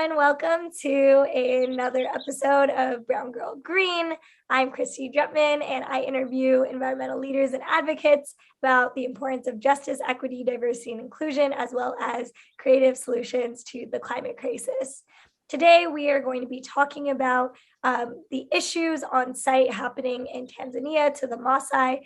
everyone. Welcome to another episode of Brown Girl Green. I'm Christy Drutman, and I interview environmental leaders and advocates about the importance of justice, equity, diversity, and inclusion, as well as creative solutions to the climate crisis. Today, we are going to be talking about the issues on site happening in Tanzania to the Maasai,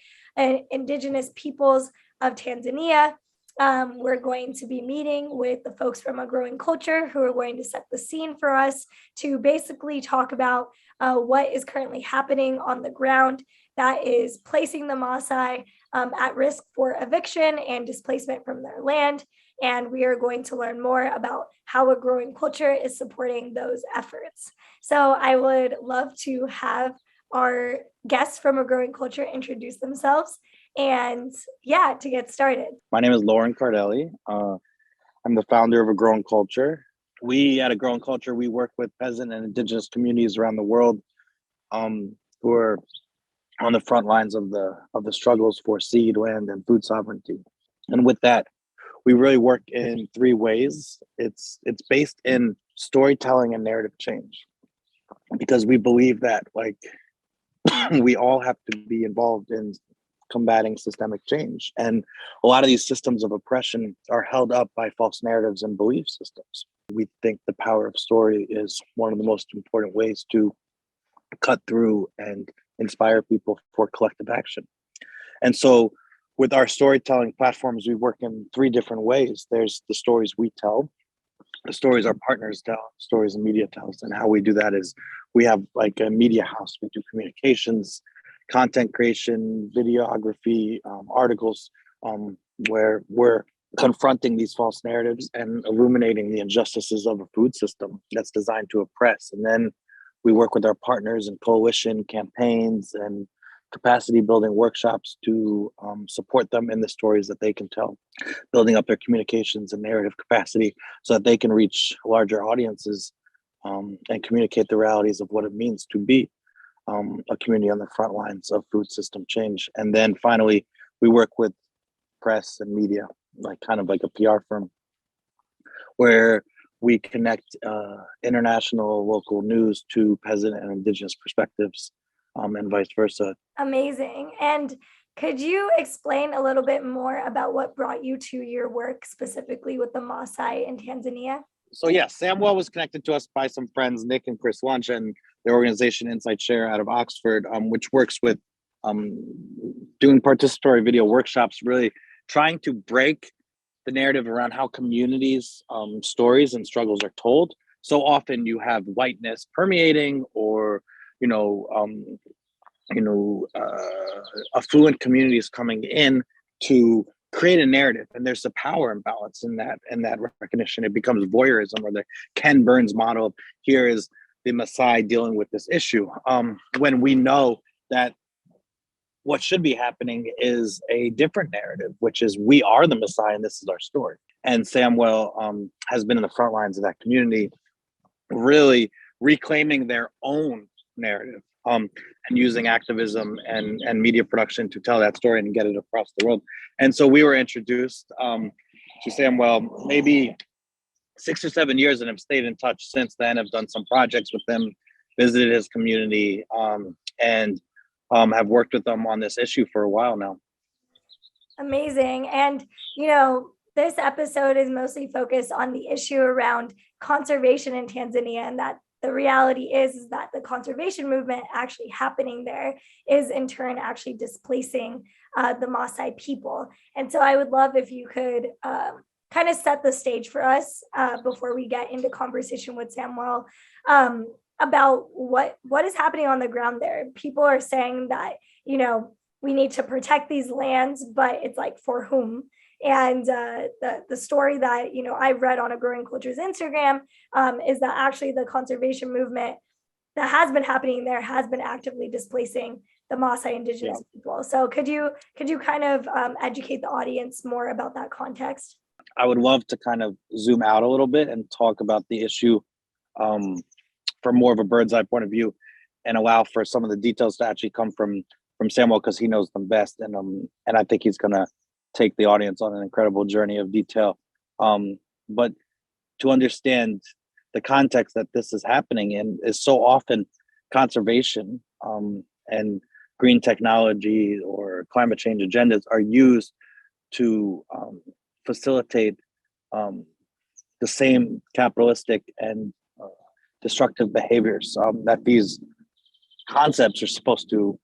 Indigenous peoples of Tanzania. We're going to be meeting with the folks from A Growing Culture who are going to set the scene for us to basically talk about what is currently happening on the ground that is placing the Maasai at risk for eviction and displacement from their land. And we are going to learn more about how A Growing Culture is supporting those efforts. So I would love to have our guests from A Growing Culture introduce themselves. And to get started. My name is Lauren Cardelli. I'm the founder of A Growing Culture. We at A Growing Culture, we work with peasant and indigenous communities around the world who are on the front lines of the struggles for seed, land, and food sovereignty. And with that, we really work in three ways. It's based in storytelling and narrative change, because we believe that we all have to be involved in combating systemic change. And a lot of these systems of oppression are held up by false narratives and belief systems. We think the power of story is one of the most important ways to cut through and inspire people for collective action. And so with our storytelling platforms, we work in three different ways. There's the stories we tell, the stories our partners tell, stories the media tells. And how we do that is we have like a media house. We do communications, content creation, videography, articles, where we're confronting these false narratives and illuminating the injustices of a food system that's designed to oppress. And then we work with our partners in coalition campaigns and capacity building workshops to support them in the stories that they can tell, building up their communications and narrative capacity so that they can reach larger audiences and communicate the realities of what it means to be a community on the front lines of food system change. And then finally, we work with press and media, kind of like a PR firm, where we connect international, local news to peasant and indigenous perspectives and vice versa. Amazing. And could you explain a little bit more about what brought you to your work specifically with the Maasai in Tanzania? So Samuel was connected to us by some friends, Nick and Chris Lunch, and their organization Insight Share out of Oxford, which works with doing participatory video workshops, really trying to break the narrative around how communities' stories and struggles are told. So often you have whiteness permeating, or affluent communities coming in to create a narrative, and there's a power imbalance in that recognition. It becomes voyeurism, or the Ken Burns model of here is the Maasai dealing with this issue, when we know that what should be happening is a different narrative, which is we are the Maasai and this is our story. And Samuel has been in the front lines of that community, really reclaiming their own narrative and using activism and media production to tell that story and get it across the world. And so we were introduced to Samuel maybe 6 or 7 years and have stayed in touch since then. I've done some projects with him, visited his community, and have worked with them on this issue for a while now. Amazing. And, this episode is mostly focused on the issue around conservation in Tanzania, and that the reality is that the conservation movement actually happening there is in turn actually displacing the Maasai people. And so I would love if you could kind of set the stage for us before we get into conversation with Samuel about what is happening on the ground there. People are saying that, we need to protect these lands, but it's like for whom? And the story that, I read on A Growing Culture's Instagram is that actually the conservation movement that has been happening there has been actively displacing the Maasai indigenous people. So could you kind of educate the audience more about that context? I would love to kind of zoom out a little bit and talk about the issue from more of a bird's eye point of view, and allow for some of the details to actually come from Samuel, because he knows them best. And I think he's going to take the audience on an incredible journey of detail. But to understand the context that this is happening in is so often conservation and green technology or climate change agendas are used to facilitate the same capitalistic and destructive behaviors that these concepts are supposed to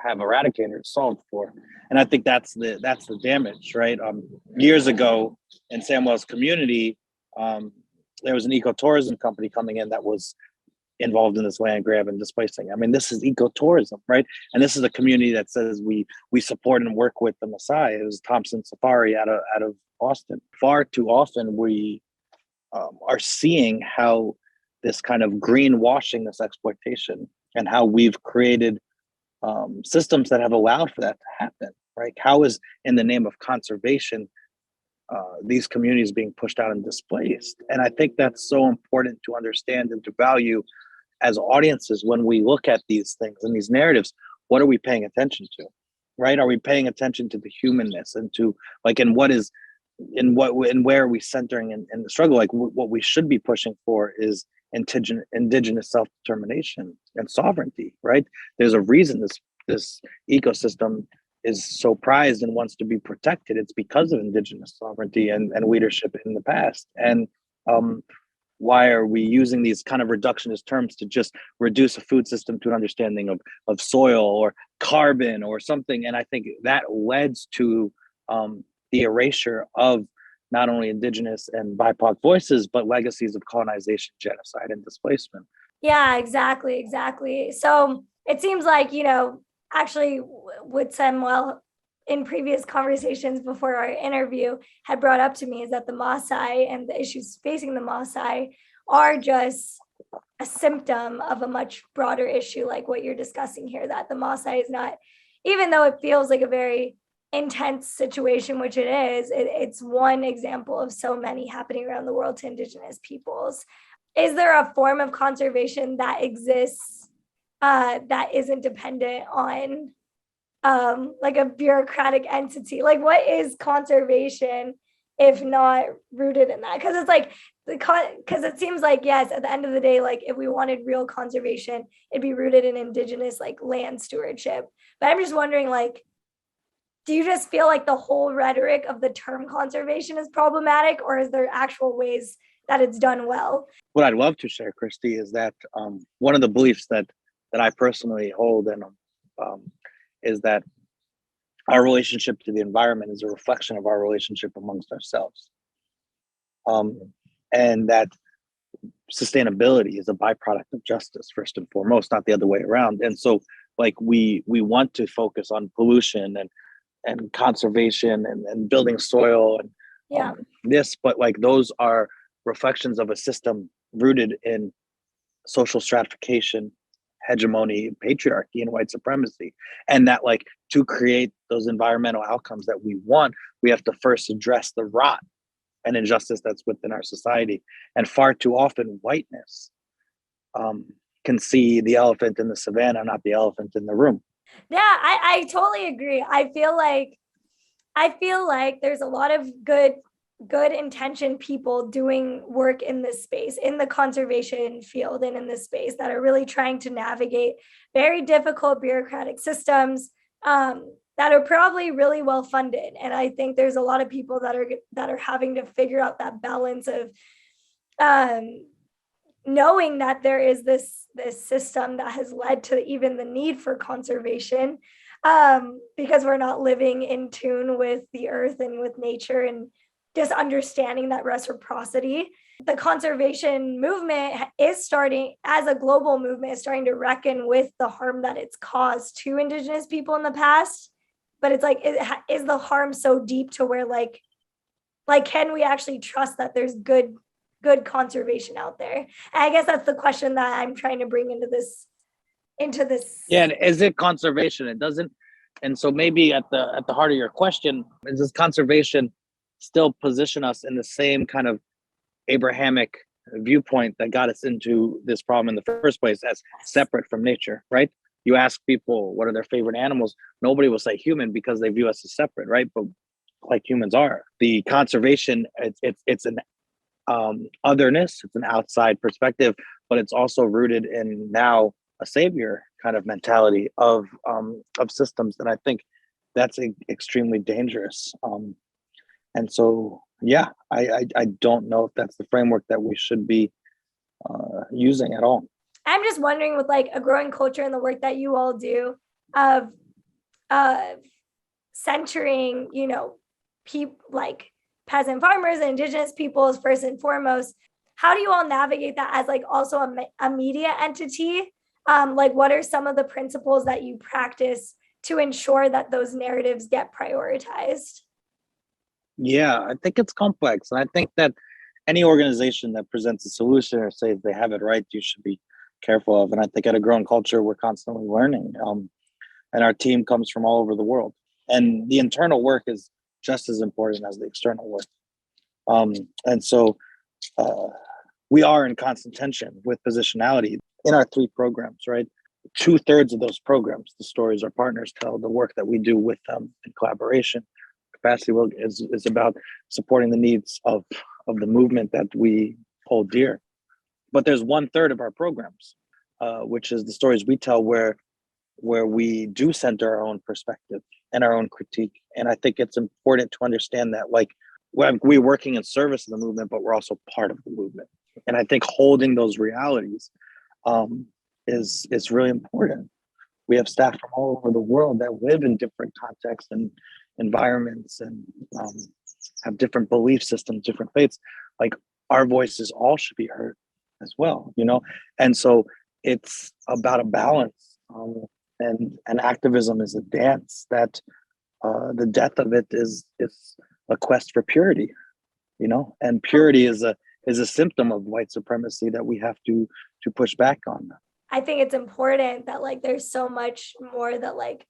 have eradicated or solved for. And I think that's the damage, right? Years ago in Samuel's community, there was an ecotourism company coming in that was involved in this land grab and displacing. I mean, this is ecotourism, right? And this is a community that says we support and work with the Maasai. It was Thompson Safari out of Austin. Far too often we are seeing how this kind of greenwashing, this exploitation, and how we've created systems that have allowed for that to happen, right? How is, in the name of conservation, these communities being pushed out and displaced? And I think that's so important to understand and to value as audiences when we look at these things and these narratives. What are we paying attention to, right? Are we paying attention to the humanness and to like, and what is, in what, and where are we centering in the struggle? Like what we should be pushing for is indigenous self-determination and sovereignty, right? There's a reason this ecosystem is so prized and wants to be protected. It's because of indigenous sovereignty and leadership in the past. And why are we using these kind of reductionist terms to just reduce a food system to an understanding of soil or carbon or something? And I think that leads to the erasure of not only indigenous and BIPOC voices, but legacies of colonization, genocide, and displacement. Yeah, exactly. So it seems like, actually what Samuel in previous conversations before our interview had brought up to me is that the Maasai and the issues facing the Maasai are just a symptom of a much broader issue like what you're discussing here, that the Maasai is not, even though it feels like a very intense situation, which it is, it's one example of so many happening around the world to indigenous peoples. Is there a form of conservation that exists that isn't dependent on like a bureaucratic entity? Like, what is conservation if not rooted in that? Because it's like, because it seems like, yes, at the end of the day, like if we wanted real conservation, it'd be rooted in indigenous like land stewardship. But I'm just wondering, like, do you just feel like the whole rhetoric of the term conservation is problematic, or is there actual ways that it's done well? What I'd love to share, Christy, is that one of the beliefs that I personally hold and is that our relationship to the environment is a reflection of our relationship amongst ourselves, and that sustainability is a byproduct of justice first and foremost, not the other way around. And so, like we want to focus on pollution and conservation and building soil and this, but like those are reflections of a system rooted in social stratification, hegemony, patriarchy, and white supremacy. And that like to create those environmental outcomes that we want, we have to first address the rot and injustice that's within our society. And far too often whiteness can see the elephant in the savannah, not the elephant in the room. Yeah, I totally agree. I feel like there's a lot of good intentioned people doing work in this space, in the conservation field and in this space, that are really trying to navigate very difficult bureaucratic systems that are probably really well funded. And I think there's a lot of people that are having to figure out that balance of knowing that there is this system that has led to even the need for conservation, because we're not living in tune with the earth and with nature, and just understanding that reciprocity. The conservation movement is starting, as a global movement, is starting to reckon with the harm that it's caused to indigenous people in the past. But it's like, is the harm so deep to where like can we actually trust that there's good conservation out there? And I guess that's the question that I'm trying to bring into this. Yeah, and is it conservation? It doesn't. And so maybe at the heart of your question is, this conservation still position us in the same kind of Abrahamic viewpoint that got us into this problem in the first place, as separate from nature, right? You ask people what are their favorite animals, nobody will say human because they view us as separate, right? But like humans are, the conservation, it's an otherness. It's an outside perspective, but it's also rooted in now a savior kind of mentality of systems, and I think that's extremely dangerous. And so, yeah, I don't know if that's the framework that we should be using at all. I'm just wondering, with like a growing culture and the work that you all do of centering, people like peasant farmers and indigenous peoples first and foremost, how do you all navigate that as like also a media entity? Like, what are some of the principles that you practice to ensure that those narratives get prioritized? Yeah, I think it's complex, and I think that any organization that presents a solution or says they have it right, you should be careful of. And I think at a growing culture, we're constantly learning, and our team comes from all over the world, and the internal work is just as important as the external work. And so we are in constant tension with positionality in our 3 programs, right? 2/3 of those programs, the stories our partners tell, the work that we do with them in collaboration, capacity work is about supporting the needs of the movement that we hold dear. But there's 1/3 of our programs, which is the stories we tell, where we do center our own perspective and our own critique. And I think it's important to understand that, like, we're working in service of the movement, but we're also part of the movement. And I think holding those realities is really important. We have staff from all over the world that live in different contexts and environments, and have different belief systems, different faiths. Like, our voices all should be heard as well, And so it's about a balance. And activism is a dance that the death of it is a quest for purity, and purity is a symptom of white supremacy that we have to push back on. I think it's important that like there's so much more that like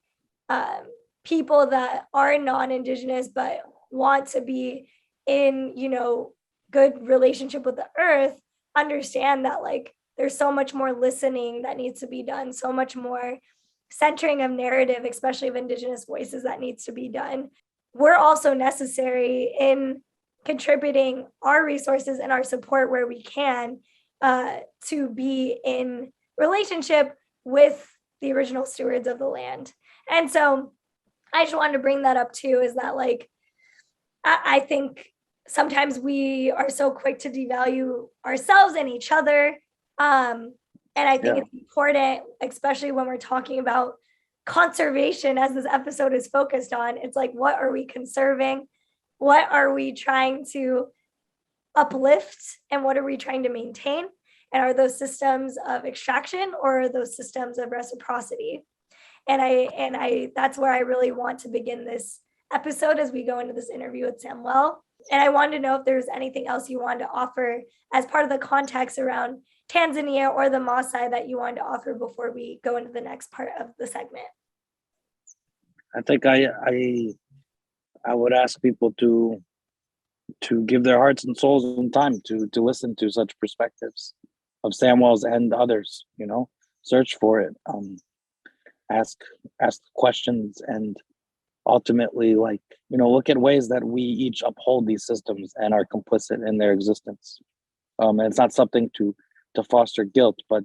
people that are non-Indigenous but want to be in, good relationship with the earth understand that like there's so much more listening that needs to be done, so much more centering of narrative, especially of Indigenous voices, that needs to be done. We're also necessary in contributing our resources and our support where we can to be in relationship with the original stewards of the land. And so I just wanted to bring that up too, is that like, I think sometimes we are so quick to devalue ourselves and each other. And I think it's important, especially when we're talking about conservation, as this episode is focused on. It's like, what are we conserving? What are we trying to uplift? And what are we trying to maintain? And are those systems of extraction, or are those systems of reciprocity? And I that's where I really want to begin this episode as we go into this interview with Samuel. And I wanted to know if there's anything else you wanted to offer as part of the context around Tanzania or the Maasai that you wanted to offer before we go into the next part of the segment. I think I would ask people to give their hearts and souls and time to listen to such perspectives of Samuel's and others. Search for it, ask questions, and ultimately, look at ways that we each uphold these systems and are complicit in their existence. And it's not something to foster guilt, but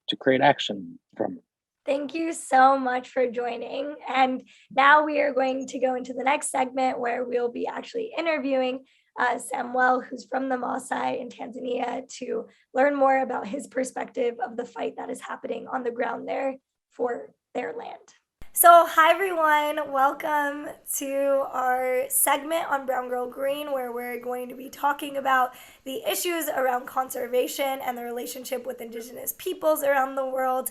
to create action from. Thank you so much for joining. And now we are going to go into the next segment where we'll be actually interviewing Samuel, who's from the Maasai in Tanzania, to learn more about his perspective of the fight that is happening on the ground there for their land. So hi everyone, welcome to our segment on Brown Girl Green, where we're going to be talking about the issues around conservation and the relationship with Indigenous peoples around the world,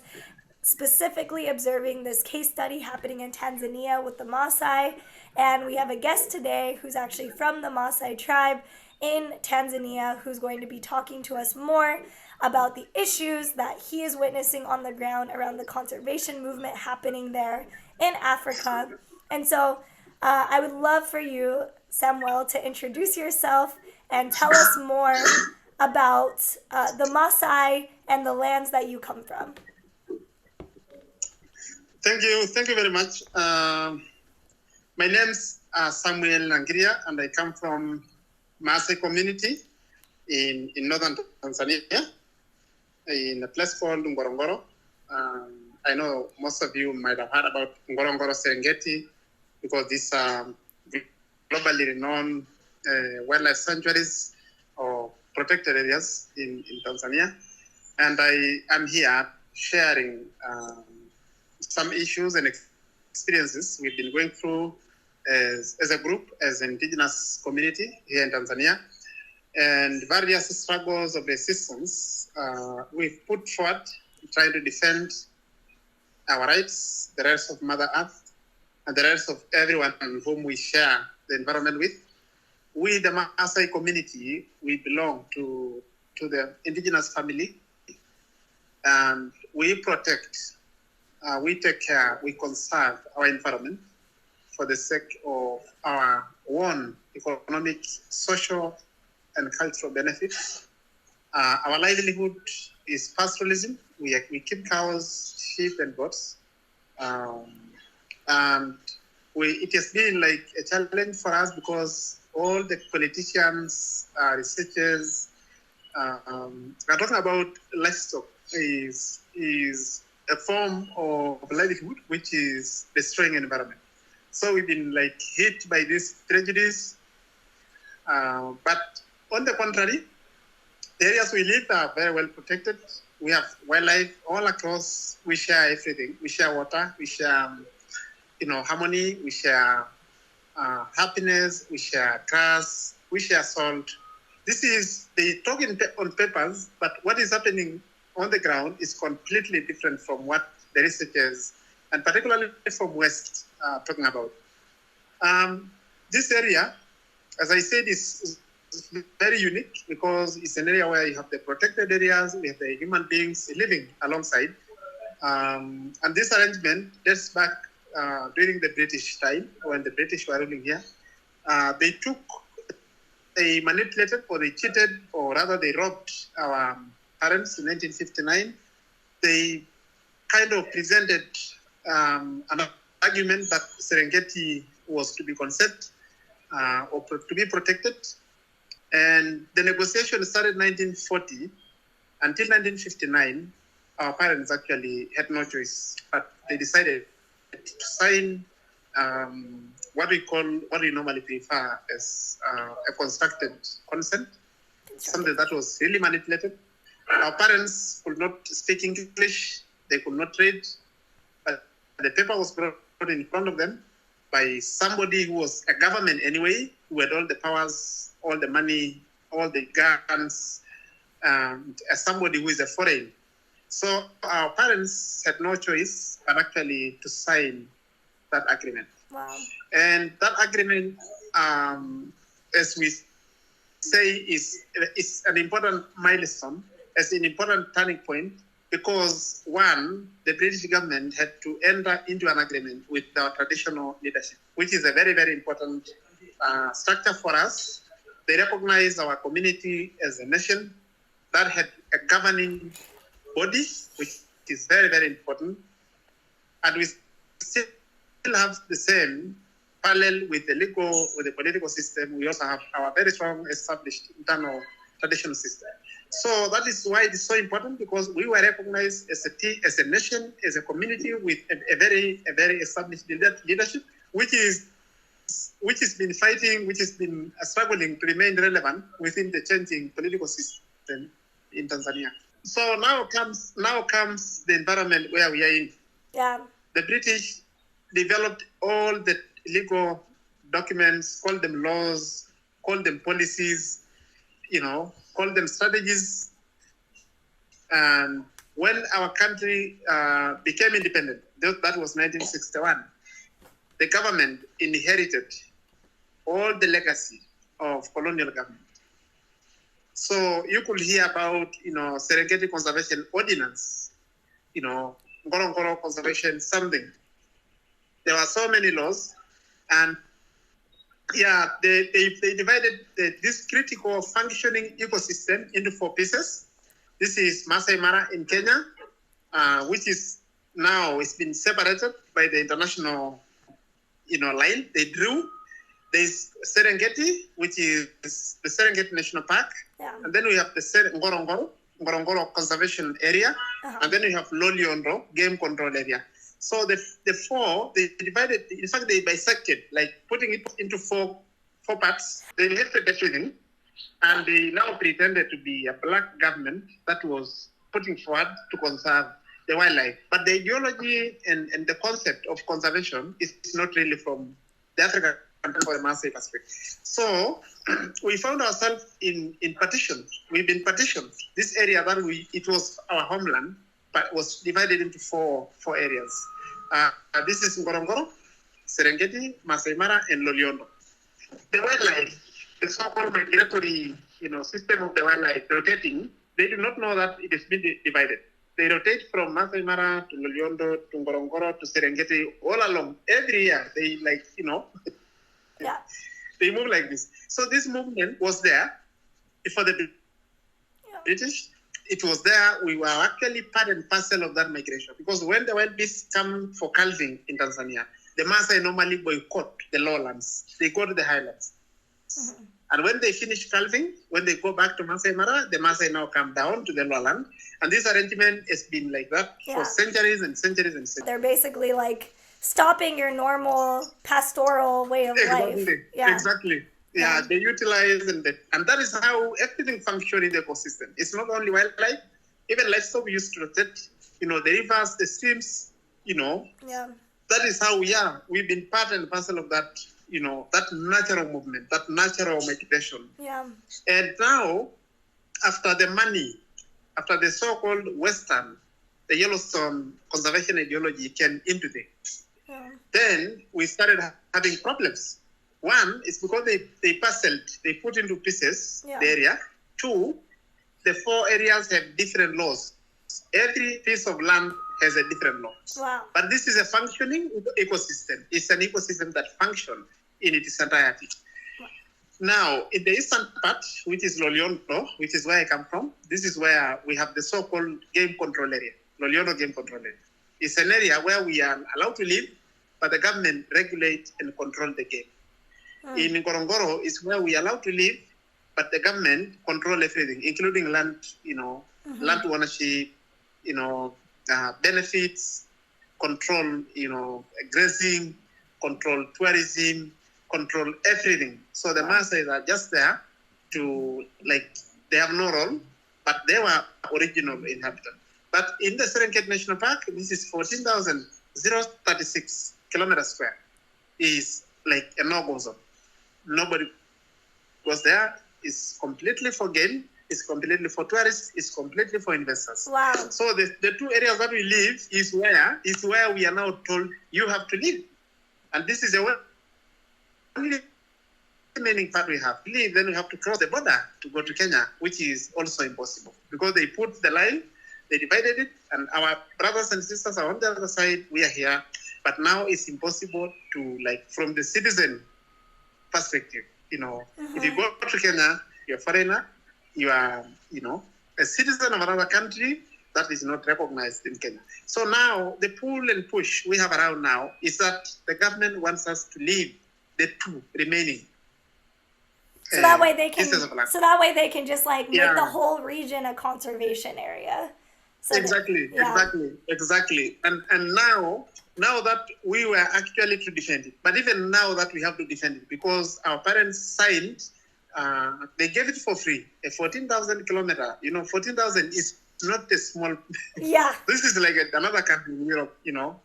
specifically observing this case study happening in Tanzania with the Maasai. And we have a guest today who's actually from the Maasai tribe in Tanzania, who's going to be talking to us more about the issues that he is witnessing on the ground around the conservation movement happening there in Africa. And so I would love for you, Samuel, to introduce yourself and tell us more about the Maasai and the lands that you come from. Thank you very much. My name's Samuel Nangiria, and I come from Maasai community. in northern Tanzania, in a place called Ngorongoro. I know most of you might have heard about Ngorongoro Serengeti because these are globally renowned wildlife sanctuaries or protected areas in Tanzania. And I am here sharing some issues and experiences we've been going through as a group, as an indigenous community here in Tanzania, and various struggles of resistance we've put forward trying to defend our rights, the rights of Mother Earth, and the rights of everyone whom we share the environment with. We, the Maasai community, we belong to the indigenous family, and we protect, we take care, we conserve our environment for the sake of our own economic, social, and cultural benefits. Our livelihood is pastoralism. We keep cows, sheep, and goats. And it has been like a challenge for us because all the politicians, researchers, are talking about livestock is a form of livelihood which is destroying environment. So we've been like hit by these tragedies. But on the contrary, the areas we live are very well protected. We have wildlife all across. We share everything. We share water. We share, harmony. We share happiness. We share grass. We share salt. They talk on papers, but what is happening on the ground is completely different from what the researchers, and particularly from West, are talking about. This area, as I said, is very unique because it's an area where you have the protected areas, we have the human beings living alongside. And this arrangement dates back during the British time, when the British were ruling here. They manipulated, or they cheated, or rather they robbed our parents in 1959. They kind of presented an argument that Serengeti was to be conserved or to be protected. And the negotiation started in 1940 until 1959. Our parents actually had no choice, but they decided to sign what we normally prefer as a constructed consent, something that was really manipulated. Our parents could not speak English, they could not read, but the paper was brought in front of them by somebody who was a government anyway, who had all the powers, all the money, all the guns, as somebody who is a foreign. So our parents had no choice but actually to sign that agreement. Wow. And that agreement, as we say, is an important milestone, as an important turning point, because one, the British government had to enter into an agreement with our traditional leadership, which is a very, very important structure for us. They recognize our community as a nation that had a governing body, which is very, very important. And we still have the same parallel with the political system. We also have our very strong established internal traditional system. So that is why it is so important, because we were recognized as a nation, as a community with a very established leadership, which has been fighting, which has been struggling to remain relevant within the changing political system in Tanzania. So now comes the environment where we are in. Yeah. The British developed all the legal documents, called them laws, called them policies, called them strategies. And when our country became independent, that was 1961, the government inherited all the legacy of colonial government. So you could hear about, Serengeti Conservation Ordinance, Ngorongoro Conservation something. There were so many laws, and they divided this critical functioning ecosystem into 4 pieces. This is Maasai Mara in Kenya, which is now it's been separated by the international, line they drew. there's Serengeti, which is the Serengeti National Park. Yeah. And then we have the Ngorongoro Conservation Area. And then we have Loliondo Game Control Area. So the four, they divided, in fact, they bisected, like putting it into four parts. They listed everything. And they now pretended to be a black government that was putting forward to conserve the wildlife. But the ideology and the concept of conservation is not really from the African or the Maasai perspective. So we found ourselves in partition. We've been partitioned. This area that it was our homeland, but was divided into four areas. This is Ngorongoro, Serengeti, Maasai Mara, and Loliondo. The wildlife, the so-called migratory, system of the wildlife rotating, they do not know that it has been divided. They rotate from Maasai Mara to Loliondo to Ngorongoro to Serengeti all along. Every year, they yeah. They move like this. So this movement was there before the British. It was there. We were actually part and parcel of that migration, because when the wild beasts come for calving in Tanzania, the Maasai normally boycott the lowlands. They go to the highlands. Mm-hmm. And when they finish calving, when they go back to Maasai Mara, the Maasai now come down to the lowland. And this arrangement has been like that for centuries and centuries and centuries. They're basically like stopping your normal pastoral way of life. Yeah. Exactly. Yeah, they utilize and that is how everything functions in the ecosystem. It's not only wildlife, even livestock we used to rotate, the rivers, the streams, Yeah. That is how we are. We've been part and parcel of that, that natural movement, that natural migration. Yeah. And now, after the so-called Western, the Yellowstone conservation ideology came into the then we started having problems. One is because they parceled, they put into pieces the area. Two, the four areas have different laws. Every piece of land has a different law. Wow. But this is a functioning ecosystem. It's an ecosystem that functions in its entirety. Wow. Now, in the eastern part, which is Loliondo, which is where I come from, this is where we have the so-called game control area, Loliondo game control area. It's an area where we are allowed to live, but the government regulates and control the game. In Ngorongoro is where we are allowed to live, but the government control everything, including land, land ownership, benefits, control, grazing, control tourism, control everything. So the Maasai are just there to, they have no role, but they were original inhabitants. But in the Serengeti National Park, this is 14,036 kilometers square, is like a no-go zone. Nobody was there. It's completely for game. It's completely for tourists. It's completely for investors. Wow. So the two areas that we live is where we are now told you have to live. And this is the only remaining part we have to live. Then we have to cross the border to go to Kenya, which is also impossible because they put the line, they divided it, and our brothers and sisters are on the other side. We are here. But now it's impossible to, from the citizen perspective, if you go to Kenya, you're a foreigner, you are, a citizen of another country that is not recognized in Kenya. So now the pull and push we have around now is that the government wants us to leave the two remaining. So that way they can. So that way they can just make the whole region a conservation area. So exactly. And now that we were actually to defend it, but even now that we have to defend it because our parents signed, they gave it for free, a 14,000 kilometer. 14,000 is not a small. Yeah. This is like another country in Europe.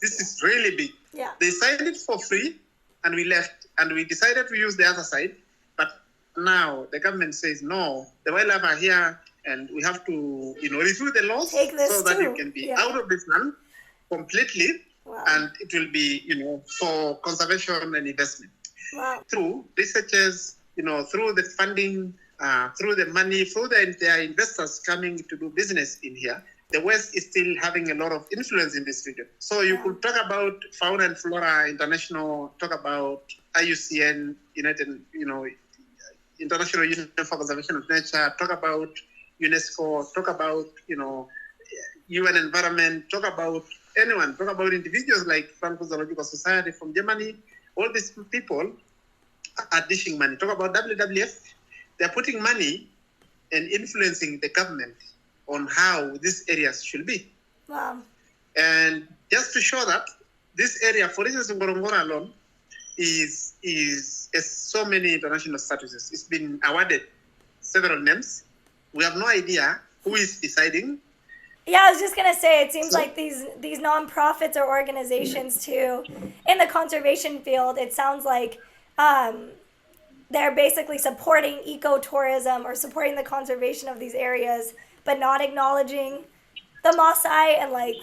This is really big. Yeah. They signed it for free, and we left, and we decided to use the other side. But now the government says no, the wildlife are here, and we have to, review the laws so that it can be out of this land completely. Wow. And it will be, for conservation and investment. Wow. Through researchers, through the funding, through the money, through their investors coming to do business in here, the West is still having a lot of influence in this region. So you could talk about Fauna and Flora International, talk about IUCN, International Union for Conservation of Nature, talk about UNESCO, talk about, UN Environment, talk about anyone, talk about individuals like Franco Zoological Society from Germany. All these people are dishing money. Talk about WWF. They're putting money and influencing the government on how these areas should be. Wow. And just to show that this area, for instance, Ngorongoro alone, is so many international statuses. It's been awarded several names. We have no idea who is deciding. Yeah, I was just gonna say, it seems like these nonprofits or organizations too, in the conservation field, it sounds like they're basically supporting ecotourism or supporting the conservation of these areas, but not acknowledging the Maasai. And like,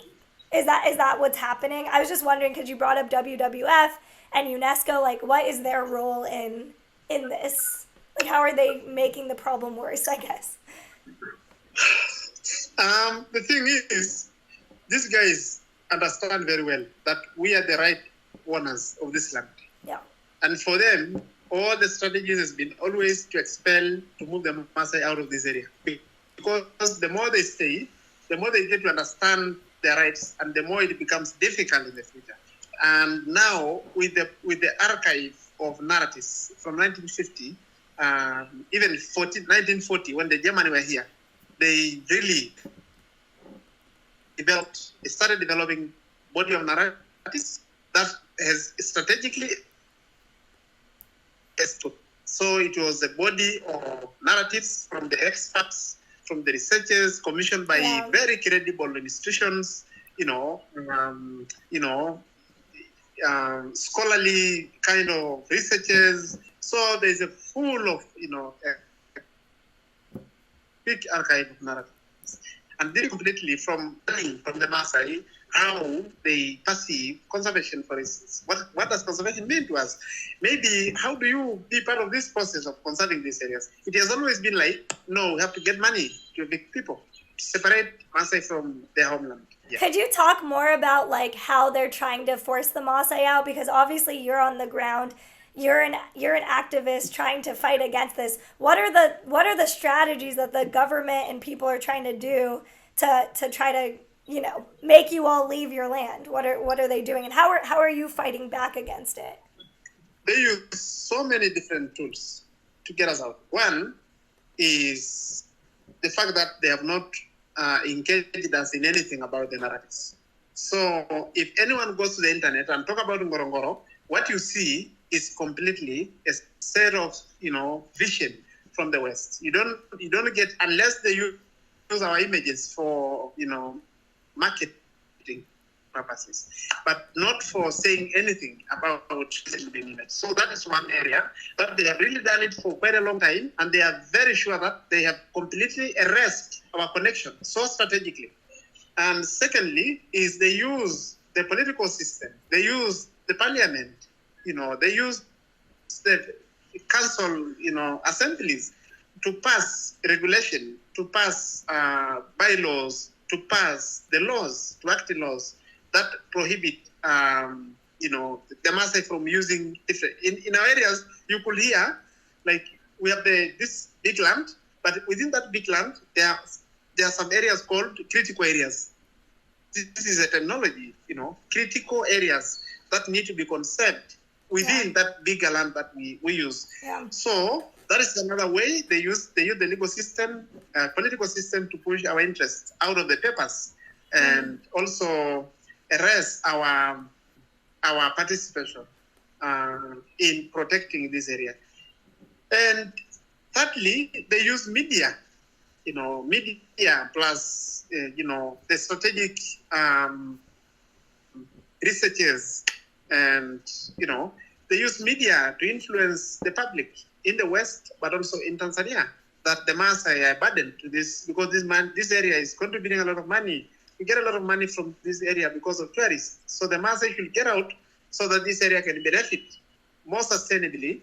is that what's happening? I was just wondering because you brought up WWF and UNESCO. Like, what is their role in this? Like, how are they making the problem worse, I guess? The thing is, these guys understand very well that we are the right owners of this land. Yeah. And for them, all the strategies has been always to expel, to move the Maasai out of this area. Because the more they stay, the more they get to understand their rights, and the more it becomes difficult in the future. And now, with the archive of narratives from 1950, even 1940, when the Germans were here, they really started developing body of narratives that has strategically understood. So it was a body of narratives from the experts, from the researchers, commissioned by very credible institutions, scholarly kind of researchers. So there's a full of, big archive of narratives. And this completely from the Maasai, how they perceive conservation, for instance. What does conservation mean to us? Maybe how do you be part of this process of conserving these areas? It has always been like, no, we have to get money to evict people, separate Maasai from their homeland. Yeah. Could you talk more about like how they're trying to force the Maasai out? Because obviously you're on the ground. You're an activist trying to fight against this. What are the strategies that the government and people are trying to do to try to make you all leave your land? What are they doing, and how are you fighting back against it? They use so many different tools to get us out. One is the fact that they have not engaged us in anything about the narratives. So if anyone goes to the internet and talk about Ngorongoro, what you see is completely a set of vision from the West. You don't get, unless they use our images for marketing purposes, but not for saying anything about the image. So that is one area that they have really done it for quite a long time, and they are very sure that they have completely erased our connection so strategically. And secondly is they use the political system, they use the parliament, they use the council, assemblies to pass regulation, to pass bylaws, to pass the laws, to act the laws that prohibit, the Maasai from using different. In our areas, you could hear, like, we have this big land, but within that big land, there are some areas called critical areas. This is a terminology, critical areas that need to be conserved within that bigger land that we use. Yeah. So that is another way they use the legal system, political system to push our interests out of the papers and also erase our participation in protecting this area. And thirdly, they use media, media plus, the strategic researchers, and, they use media to influence the public in the West, but also in Tanzania, that the Maasai are burdened to this, because this area is contributing a lot of money. We get a lot of money from this area because of tourists. So the Maasai should get out so that this area can benefit more sustainably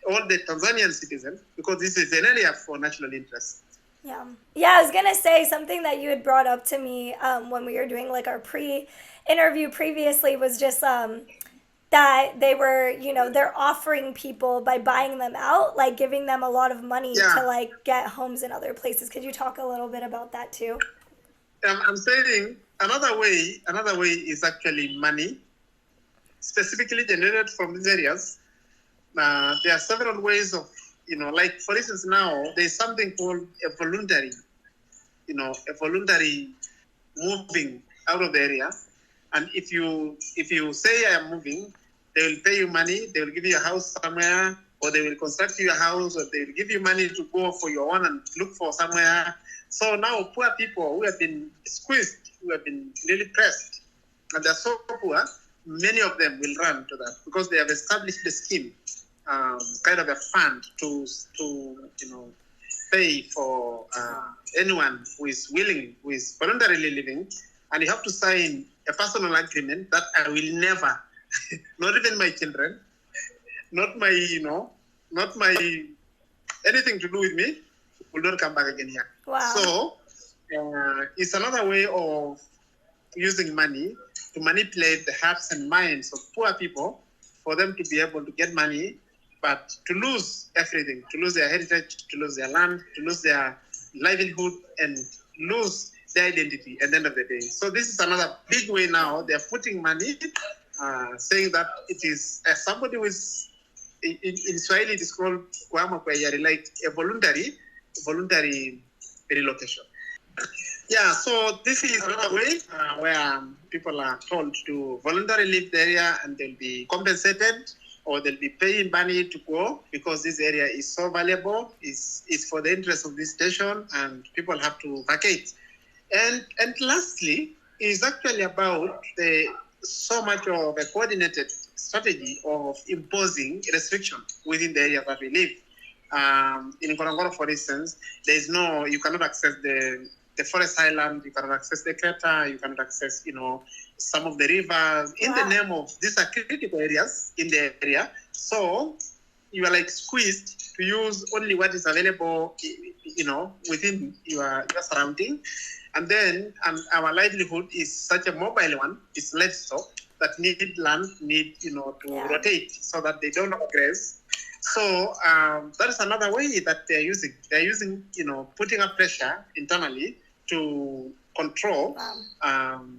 all the Tanzanian citizens, because this is an area for national interest. Yeah, I was gonna say something that you had brought up to me when we were doing like our pre-interview previously was just that they were, they're offering people by buying them out, like giving them a lot of money to like get homes in other places. Could you talk a little bit about that too? I'm saying another way is actually money, specifically generated from these areas, there are several ways of, like for instance now, there's something called a voluntary moving out of the area. And if you say I am moving, they will pay you money, they will give you a house somewhere, or they will construct you a house, or they will give you money to go for your own and look for somewhere. So now poor people who have been squeezed, who have been really pressed, and they're so poor, many of them will run to that because they have established the scheme, kind of a fund to pay for anyone who is willing, who is voluntarily living, and you have to sign a personal agreement that I will never, not even my children, not my, anything to do with me, will not come back again here. Wow. So it's another way of using money to manipulate the hearts and minds of poor people for them to be able to get money, but to lose everything, to lose their heritage, to lose their land, to lose their livelihood, and lose their identity at the end of the day. So this is another big way now. They're putting money, saying that it is somebody who is, in Swahili it is called like a voluntary relocation. Yeah, so this is another way where people are told to voluntarily leave the area and they'll be compensated or they'll be paying money to go because this area is so valuable, it's for the interest of this station and people have to vacate. And lastly, is actually about so much of a coordinated strategy of imposing restriction within the area that we live. In Ngorongoro, for instance, you cannot access the forest highland, you cannot access the crater, you cannot access, some of the rivers in the name of these are critical areas in the area. So you are like squeezed to use only what is available, within your surrounding. And then our livelihood is such a mobile one, it's livestock that need land, to rotate so that they don't graze. So that is another way that they're using. They're using, putting up pressure internally to control, and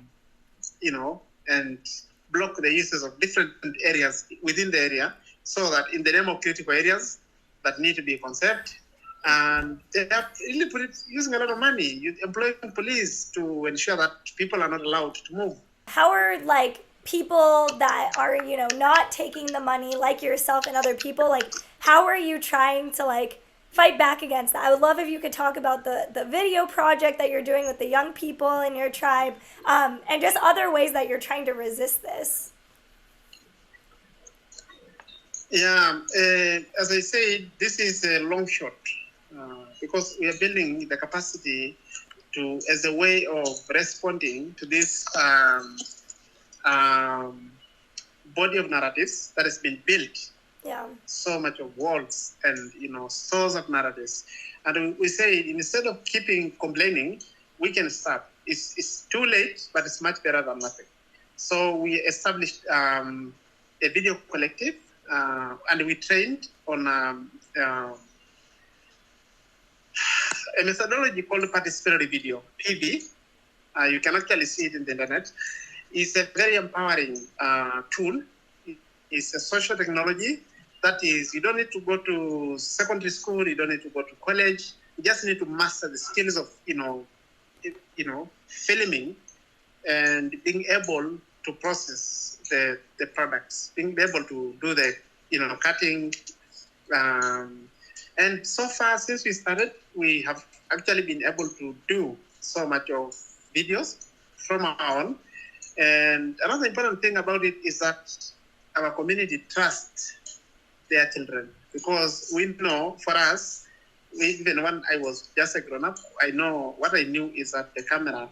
block the uses of different areas within the area so that in the name of critical areas that need to be conserved, and they are really using a lot of money, employing police to ensure that people are not allowed to move. How are people that are not taking the money, like yourself and other people, how are you trying to fight back against that? I would love if you could talk about the video project that you're doing with the young people in your tribe, and just other ways that you're trying to resist this. Yeah, as I said, this is a long shot because we are building the capacity as a way of responding to this body of narratives that has been built. Yeah. So much of walls and source of narratives, and we say instead of complaining, we can start. It's too late, but it's much better than nothing. So we established a video collective, and we trained on a methodology called participatory video, PV. You can actually see it in the internet. It's a very empowering tool. It's a social technology that is, you don't need to go to secondary school, you don't need to go to college. You just need to master the skills of, filming and being able to process the products, being able to do the, cutting. And so far, since we started, we have actually been able to do so much of videos from our own. And another important thing about it is that our community trusts their children, because we know, for us, even when I was just a grown-up, I know what I knew is that the camera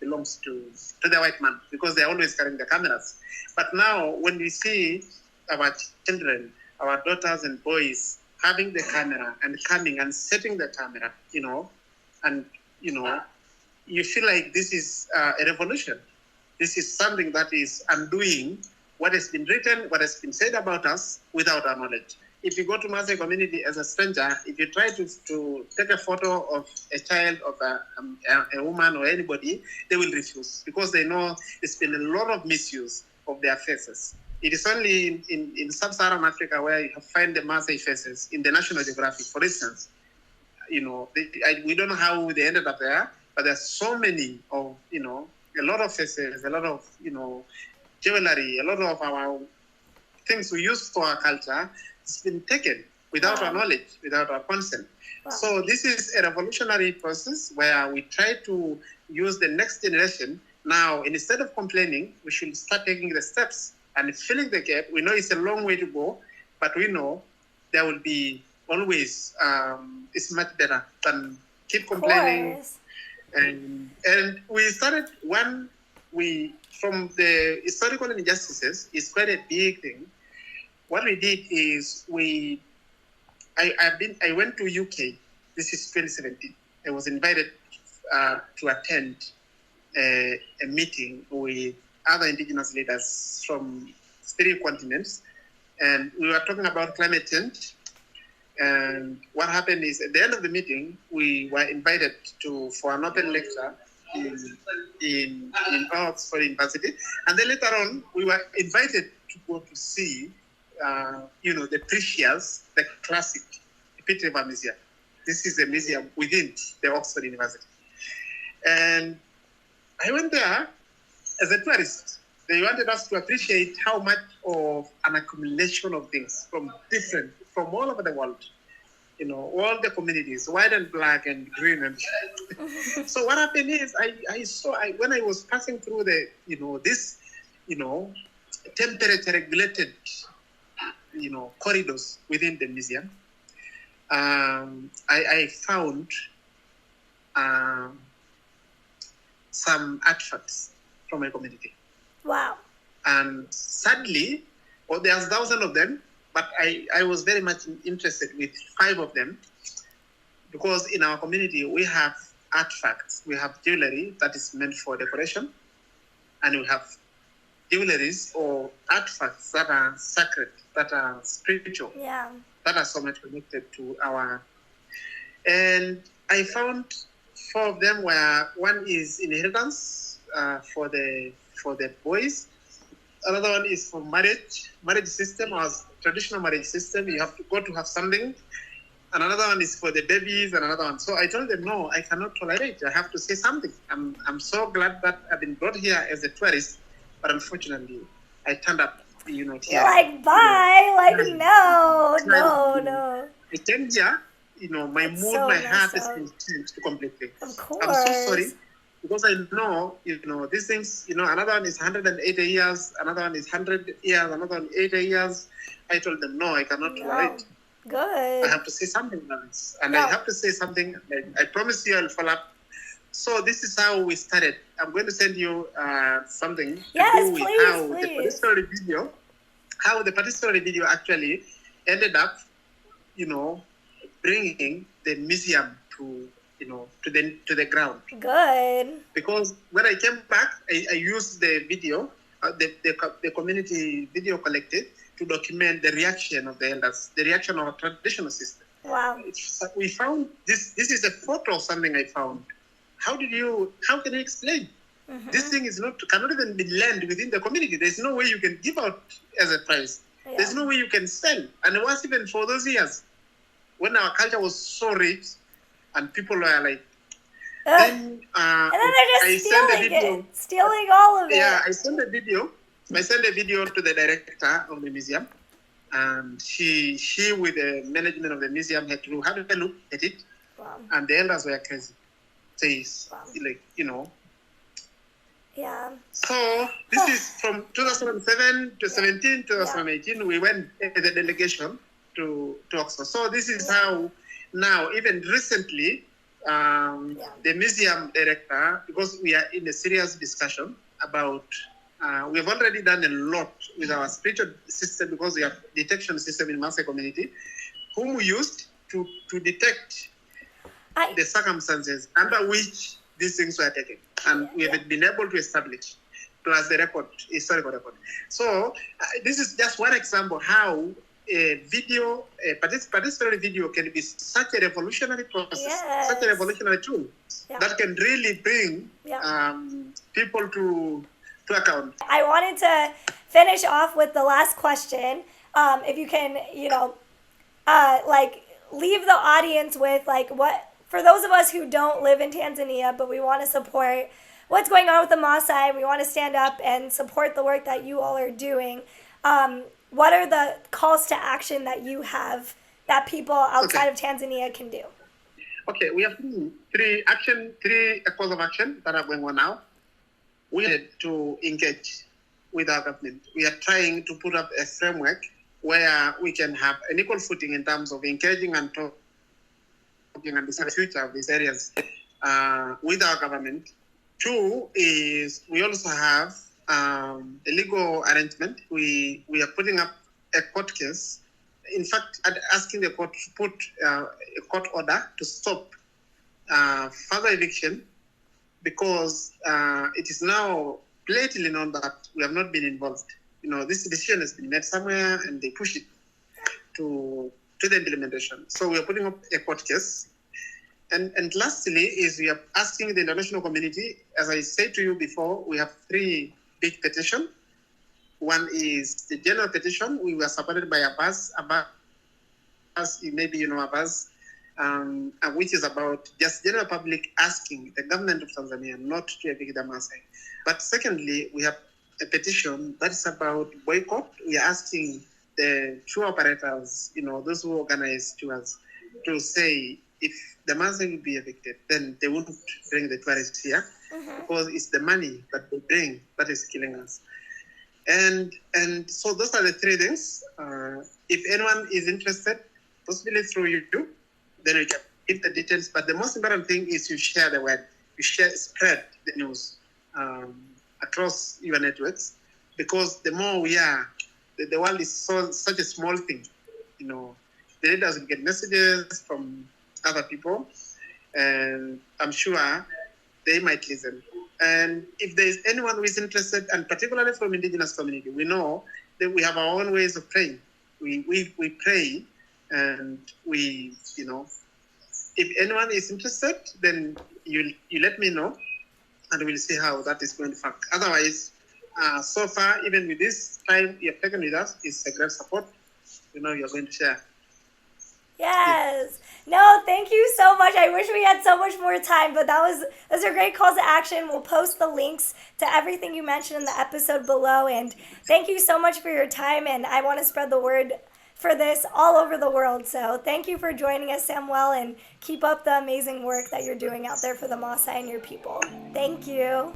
belongs to the white man, because they're always carrying the cameras. But now, when we see our children, our daughters and boys having the camera and coming and setting the camera, you feel like this is a revolution. This is something that is undoing what has been written, what has been said about us without our knowledge. If you go to Maasai community as a stranger, if you try to take a photo of a child, of a woman or anybody, they will refuse because they know there's been a lot of misuse of their faces. It is only in sub-Saharan Africa where you find the Maasai faces in the National Geographic, for instance. We don't know how they ended up there, but there's so many of, a lot of faces, a lot of, jewelry, a lot of our things we use for our culture, it's been taken without our knowledge, without our consent. Wow. So this is a revolutionary process where we try to use the next generation. Now, instead of complaining, we should start taking the steps and filling the gap. We know it's a long way to go, but we know there will be always, it's much better than keep complaining. And we started from the historical injustices, it's quite a big thing. What we did is I went to UK. This is 2017. I was invited to attend a meeting with other Indigenous leaders from 3 continents, and we were talking about climate change. And what happened is, at the end of the meeting, we were invited for an open lecture in Oxford University, and then later on, we were invited to go to see, the precious, the classic Pitt River Museum. This is a museum within the Oxford University. And I went there as a tourist. They wanted us to appreciate how much of an accumulation of things from all over the world. All the communities, white and black and green. And so what happened is I saw when I was passing through this temperature regulated, corridors within the museum, I found some artifacts from my community. Wow. And sadly, there's thousands of them, but I was very much interested with 5 of them, because in our community, we have artifacts. We have jewelry that is meant for decoration, and we have jewelries or artifacts that are sacred, that are spiritual, that are so much connected to our. And I found 4 of them where one is inheritance for the boys. Another one is for marriage system, or traditional marriage system. You have to have something. And another one is for the babies, and another one. So I told them, no, I cannot tolerate. I have to say something. I'm so glad that I've been brought here as a tourist, but unfortunately, I turned up, here. Like, bye, no. I came here, my That's mood, so my heart messed has up. been changed completely. Of course. I'm so sorry. Because I know, these things, another one is 180 years, another one is 100 years, another one 80 years. I told them, no, I cannot tolerate. Good. I have to say something about this. And I have to say something. I promise you I'll follow up. So this is how we started. I'm going to send you something. Yes, to do please. with how the participatory video actually ended up, bringing the museum to the ground. Good. Because when I came back, I used the video, the community video collected to document the reaction of the elders, the reaction of our traditional system. Wow. We found this is a photo of something I found. How can you explain? Mm-hmm. This thing cannot even be learned within the community. There's no way you can give out as a prize. Yeah. There's no way you can sell. And it was even for those years when our culture was so rich and people were like, and then they're just stealing all of it. Yeah, I sent a video to the director of the museum, and she with the management of the museum had to have a look at it. Wow. And the elders were crazy. Says, Yeah. So this is from 2007 to 17, 2018. We went as a delegation to Oxford. So this is how now, even recently, the museum director, because we are in a serious discussion about, we have already done a lot with our spiritual system, because we have detection system in Maasai community, whom we used to detect the circumstances under which these things were taken. And we have been able to establish, plus the historical record. So this is just one example how a participatory video can be such a revolutionary process, such a revolutionary tool that can really bring people to to account. I wanted to finish off with the last question. If you can, like leave the audience with like what, for those of us who don't live in Tanzania but we want to support what's going on with the Maasai, we want to stand up and support the work that you all are doing. What are the calls to action that you have that people outside of Tanzania can do? Okay, we have three calls of action that are going on now. We need to engage with our government. We are trying to put up a framework where we can have an equal footing in terms of engaging and talking and deciding the future of these areas with our government. Two is we also have a legal arrangement. We are putting up a court case. In fact, asking the court to put a court order to stop further eviction, because it is now blatantly known that we have not been involved. This decision has been made somewhere and they push it to the implementation. So we are putting up a court case. And lastly is we are asking the international community, as I said to you before, we have three big petitions. One is the general petition. We were supported by Abbas, maybe you know Abbas, which is about just general public asking the government of Tanzania not to evict the Maasai. But secondly, we have a petition that is about boycott. We are asking the tour operators, those who organize tours, to say if the Maasai will be evicted, then they won't bring the tourists here, because it's the money that they bring that is killing us. And so those are the three things. If anyone is interested, possibly through you, then we can give the details. But the most important thing is you share the word. Spread the news across your networks, because the more we are, the world is such a small thing. The leaders will get messages from other people, and I'm sure they might listen. And if there is anyone who is interested, and particularly from Indigenous community, we know that we have our own ways of praying. We pray, and we, if anyone is interested, then you let me know, and we'll see how that is going to work. Otherwise, so far, even with this time you have taken with us, it's a great support. You're going to share. Yes. No, thank you so much. I wish we had so much more time, but those are great calls to action. We'll post the links to everything you mentioned in the episode below. And thank you so much for your time. And I want to spread the word for this all over the world. So thank you for joining us, Samuel, and keep up the amazing work that you're doing out there for the Maasai and your people. Thank you.